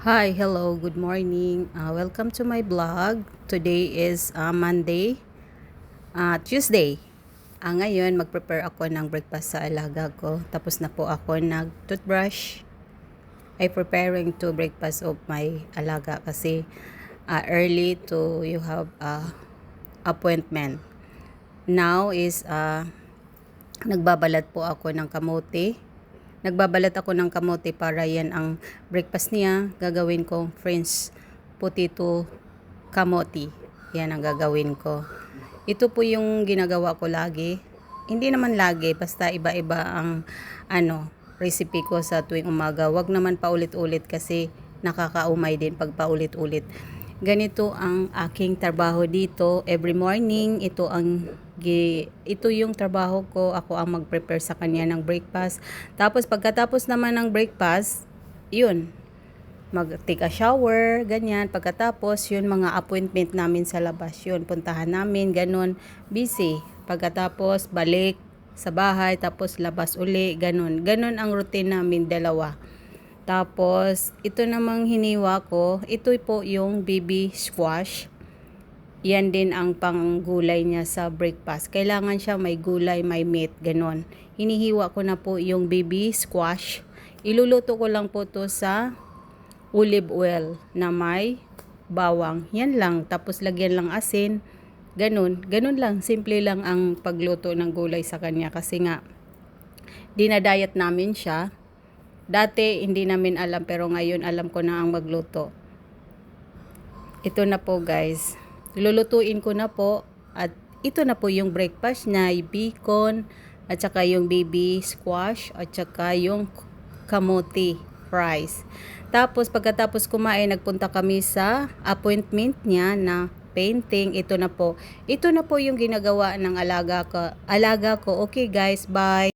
Hi, hello, good morning. Welcome to my blog. Today is Monday, Tuesday. Ngayon, mag-prepare ako ng breakfast sa alaga ko. Tapos na po ako nag-toothbrush. I preparing to breakfast of my alaga kasi early to you have appointment. Now is nagbabalat po ako ng kamote. Nagbabalat ako ng kamote para yan ang breakfast niya. Gagawin kong French potato kamote. Yan ang gagawin ko. Ito po yung ginagawa ko lagi. Hindi naman lagi, basta iba-iba ang recipe ko sa tuwing umaga. Wag naman paulit-ulit kasi nakakaumay din pag paulit-ulit. Ganito ang aking trabaho dito every morning. Ito yung trabaho ko. Ako ang mag-prepare sa kanya ng breakfast. Tapos pagkatapos naman ng breakfast, yun, mag-take a shower, ganyan. Pagkatapos, yun, mga appointment namin sa labas, yun, puntahan namin, ganun, busy. Pagkatapos, balik sa bahay, tapos labas uli, ganun. Ganun ang routine namin dalawa. Tapos, ito namang hiniwa ko, ito po yung baby squash. Yan din ang panggulay niya sa breakfast. Kailangan siya may gulay, may meat, ganon. Hinihiwa ko na po yung baby squash. Iluluto ko lang po to sa olive oil na may bawang. Yan lang. Tapos lagyan lang asin. Ganon. Ganon lang. Simple lang ang pagluto ng gulay sa kanya. Kasi nga, dinadayat namin siya. Dati hindi namin alam pero ngayon alam ko na ang magluto. Ito na po guys. Lulutuin ko na po at ito na po yung breakfast niya, yung bacon at saka yung baby squash at saka yung kamote fries. Tapos pagkatapos kumain nagpunta kami sa appointment niya na painting. Ito na po. Ito na po yung ginagawa ng alaga ko. Okay guys, bye.